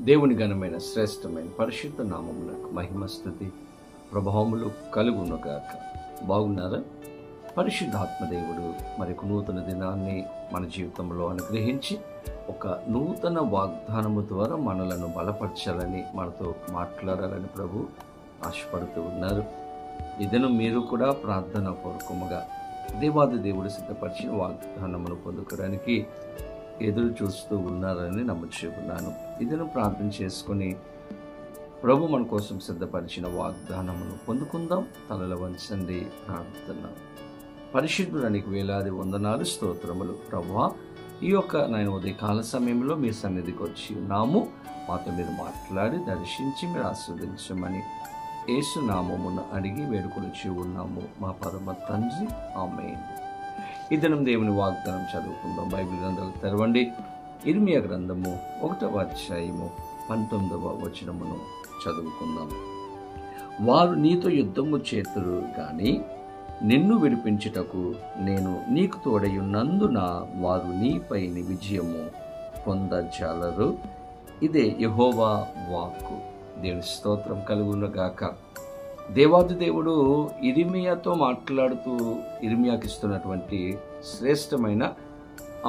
దేవుని ఘనమైన శ్రేష్టమైన పరిశుద్ధ నామమునకు మహిమ స్తుతి ప్రభావములు కలుగునుగాక. బాగున్నారా? పరిశుద్ధాత్మదేవుడు మరొక నూతన దినాన్ని మన జీవితంలో అనుగ్రహించి ఒక నూతన వాగ్దానము ద్వారా మనలను బలపరచాలని, మనతో మాట్లాడాలని ప్రభు ఆశపడుతూ ఉన్నారు. ఇదను మీరు కూడా ప్రార్థన పూర్వకముగా దేవాది దేవుడు సిద్ధపరిచిన వాగ్దానమును పొందుకోవడానికి ఎదురు చూస్తూ ఉన్నారని నమ్ముచున్నాను. ఇదను ప్రార్థన చేసుకుని ప్రభు మన కోసం సిద్ధపరిచిన వాగ్దానమును పొందుకుందాం. తలల వంచండి, ప్రార్థన. పరిశుద్ధుడానికి వేలాది వందనాలు, స్తోత్రములు ప్రభువా. ఈ యొక్క నేను ఉదయకాల సమయంలో మీ సన్నిధికి వచ్చి ఉన్నాము. మాతో మీరు మాట్లాడి దర్శించి మీరు ఆస్వాదించమని యేసు నామమున అడిగి వేడుకొనిచి ఉన్నాము మా పరమ తండ్రి, ఆమేన్. ఈ దినం దేవుని వాగ్దానం చదువుకుందాం. బైబిల్ గ్రంథాలు తెరవండి. ఇర్మియా గ్రంథము 1వ అధ్యాయము 19వ వచనమును చదువుకుందాం. వారు నీతో యుద్ధము చేతురు గాని నిన్ను విడిపించుటకు నేను నీకు తోడయున్నందున వారు నీపై విజయము పొందజాలరు. ఇదే యెహోవా వాక్కు. దేవుని స్తోత్రం కలుగునుగాక. దేవాది దేవుడు ఇర్మియాతో మాట్లాడుతూ ఇర్మియాకి ఇస్తున్నటువంటి శ్రేష్టమైన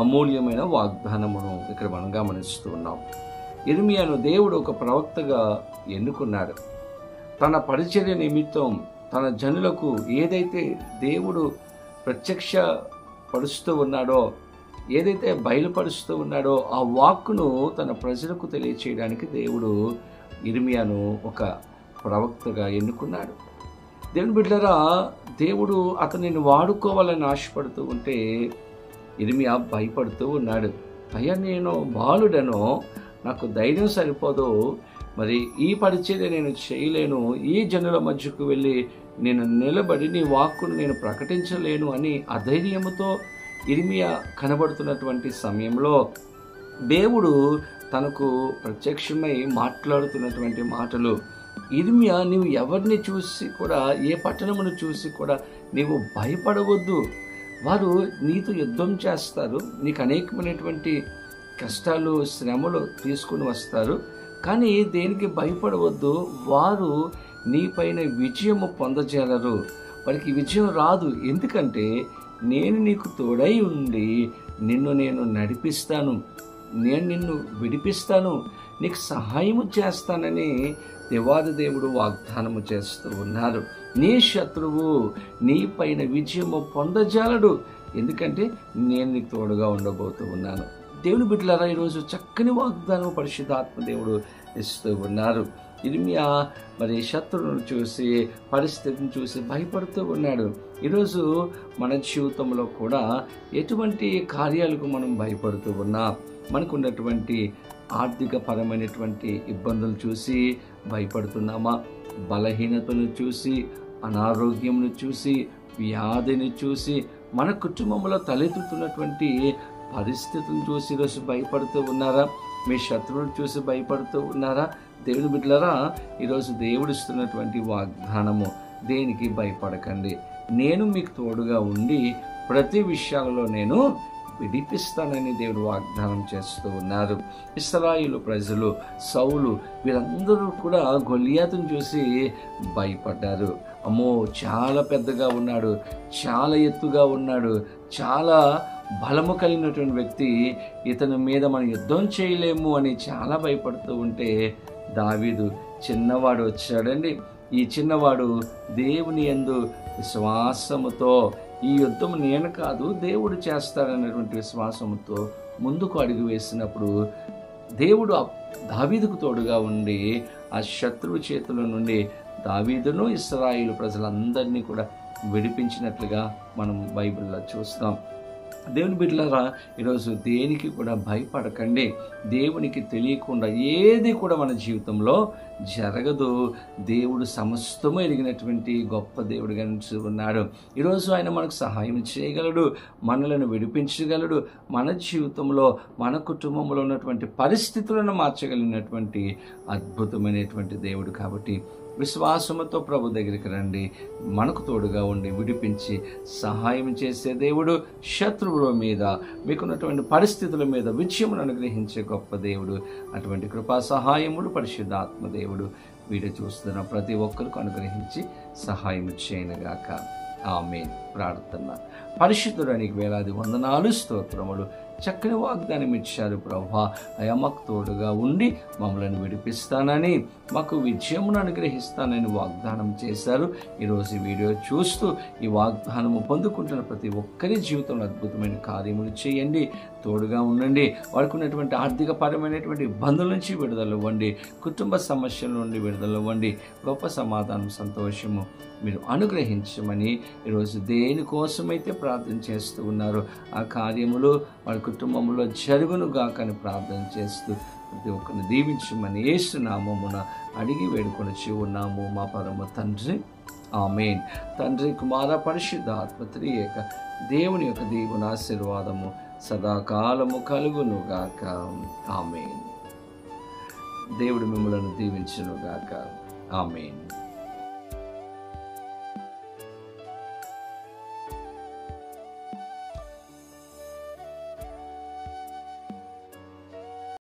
అమూల్యమైన వాగ్దానమును ఇక్కడ మనం గమనిస్తూ ఉన్నాం. ఇర్మియాను దేవుడు ఒక ప్రవక్తగా ఎన్నుకున్నాడు. తన పరిచర్య నిమిత్తం తన జనులకు ఏదైతే దేవుడు ప్రత్యక్ష పరుస్తూ ఉన్నాడో, ఏదైతే బయలుపరుస్తూ ఉన్నాడో ఆ వాక్కును తన ప్రజలకు తెలియచేయడానికి దేవుడు ఇర్మియాను ఒక ప్రవక్తగా ఎన్నుకున్నాడు. దేవుని బిడ్డలారా, దేవుడు అతనిని వాడుకోవాలని ఆశపడుతూ ఉంటే ఇర్మియా భయపడుతూ ఉన్నాడు. అయ్యా, నేను బాలుడను, నాకు ధైర్యం సరిపోదు, మరి ఈ పరిచర్య నేను చేయలేను, ఈ జనుల మధ్యకు వెళ్ళి నేను నిలబడి నీ వాక్కును నేను ప్రకటించలేను అని అధైర్యముతో ఇర్మియా కనబడుతున్నటువంటి సమయంలో దేవుడు తనకు ప్రత్యక్షమై మాట్లాడుతున్నటువంటి మాటలు, ఇర్మియా, నీవు ఎవరిని చూసి కూడా, ఏ పట్టణమును చూసి కూడా నీవు భయపడవద్దు. వారు నీతో యుద్ధం చేస్తారు, నీకు అనేకమైనటువంటి కష్టాలు శ్రమలు తీసుకుని వస్తారు, కానీ దేనికి భయపడవద్దు. వారు నీపైన విజయము పొందజేలరు. వారికి విజయం రాదు. ఎందుకంటే నేను నీకు తోడై ఉండి నేను నడిపిస్తాను, నేను నిన్ను విడిపిస్తాను, నీకు సహాయము చేస్తానని దేవాది దేవుడు వాగ్దానము చేస్తూ ఉన్నారు. నీ శత్రువు నీ పైన విజయము పొందజాలడు, ఎందుకంటే నేను నీకు తోడుగా ఉండబోతూ ఉన్నాను. దేవుని బిడ్డలారా, ఈరోజు చక్కని వాగ్దానం పరిశుద్ధాత్మ దేవుడు ఇస్తూ ఉన్నారు. ఇర్మియా మరి శత్రువును చూసి, పరిస్థితిని చూసి భయపడుతూ ఉన్నాడు. ఈరోజు మన జీవితంలో కూడా ఎటువంటి కార్యాలకు మనం భయపడుతూ ఉన్నా, మనకు ఉన్నటువంటి ఆర్థిక పరమైనటువంటి ఇబ్బందులు చూసి భయపడుతున్నామా? బలహీనతను చూసి, అనారోగ్యంను చూసి, వ్యాధిని చూసి, మన కుటుంబంలో తలెత్తుతున్నటువంటి పరిస్థితులను చూసి ఈరోజు భయపడుతూ ఉన్నారా? మీ శత్రువును చూసి భయపడుతూ ఉన్నారా? దేవుని బిడ్డలారా, ఈరోజు దేవుడు ఇస్తున్నటువంటి వాగ్దానము, దేనికి భయపడకండి, నేను మీకు తోడుగా ఉండి ప్రతి విషయాలలో నేను విడిపిస్తానని దేవుడు వాగ్దానం చేస్తూ ఉన్నారు. ఇశ్రాయేలు ప్రజలు, సౌలు, వీరందరూ కూడా గొలియాతును చూసి భయపడ్డారు. అమ్మో, చాలా పెద్దగా ఉన్నాడు, చాలా ఎత్తుగా ఉన్నాడు, చాలా బలము కలిగినటువంటి వ్యక్తి, ఇతని మీద మనం యుద్ధం చేయలేము అని చాలా భయపడుతూ ఉంటే దావీదు చిన్నవాడు వచ్చాడండి. ఈ చిన్నవాడు దేవుని యందు విశ్వాసముతో, ఈ యుద్ధం నేను కాదు దేవుడు చేస్తాడనేటువంటి విశ్వాసముతో ముందుకు అడుగు వేసినప్పుడు దేవుడు దావీదుకు తోడుగా ఉండి ఆ శత్రువు చేతుల నుండి దావీదును, ఇశ్రాయేలు ప్రజలందరినీ కూడా విడిపించినట్లుగా మనం బైబిల్లో చూస్తాం. దేవుని బిడ్డలారా, ఈరోజు దేనికి కూడా భయపడకండి. దేవునికి తెలియకుండా ఏది కూడా మన జీవితంలో జరగదు. దేవుడు సమస్తము ఎరిగినటువంటి గొప్ప దేవుడిగా ఉన్నాడు. ఈరోజు ఆయన మనకు సహాయం చేయగలడు, మనలను విడిపించగలడు. మన జీవితంలో, మన కుటుంబంలో ఉన్నటువంటి పరిస్థితులను మార్చగలిగినటువంటి అద్భుతమైనటువంటి దేవుడు. కాబట్టి విశ్వాసముతో ప్రభు దగ్గరికి రండి. మనకు తోడుగా ఉండి విడిపించి సహాయం చేసే దేవుడు, శత్రువుల మీద మీకున్నటువంటి పరిస్థితుల మీద విజయమును అనుగ్రహించే గొప్ప దేవుడు. అటువంటి కృపా సహాయముడు పరిశుద్ధాత్మ దేవుడు వీడియో చూస్తున్న ప్రతి ఒక్కరికి అనుగ్రహించి సహాయం చేయనుగాక. ఆమేన్. ప్రార్థన. పరిశుద్ధుడానికి వేలాది వందనాలు, స్తోత్రములు. చక్కని వాగ్దానం ఇచ్చారు ప్రభువా. అయా మాకు తోడుగా ఉండి మమ్మల్ని విడిపిస్తానని, మాకు విజయమును అనుగ్రహిస్తానని వాగ్దానం చేశారు. ఈరోజు వీడియో చూస్తూ ఈ వాగ్దానము పొందుకుంటున్న ప్రతి ఒక్కరి జీవితంలో అద్భుతమైన కార్యములు చేయండి. తోడుగా ఉండండి. వారికి ఉన్నటువంటి ఆర్థికపరమైనటువంటి ఇబ్బందుల నుంచి విడుదలవ్వండి. కుటుంబ సమస్యల నుండి విడుదలవ్వండి. గొప్ప సమాధానం, సంతోషము మీరు అనుగ్రహించమని ఈరోజు దేనికోసమైతే ప్రార్థన చేస్తూ ఉన్నారో ఆ కార్యములు వారి కుటుంబంలో జరుగును గాకని ప్రార్థన చేస్తూ ప్రతి ఒక్కరిని దీవించమని యేసు నామమున అడిగి వేడుకొనిచి ఉన్నాము మా పరమ తండ్రి. ఆమేన్. తండ్రి, కుమార, పరిశుద్ధాత్మ త్రియేక దేవుని యొక్క దీవుని ఆశీర్వాదము సదాకాలము కలుగును గాక. ఆమేన్. దేవుడు మిమ్మలను దీవించును గాక. ఆమేన్.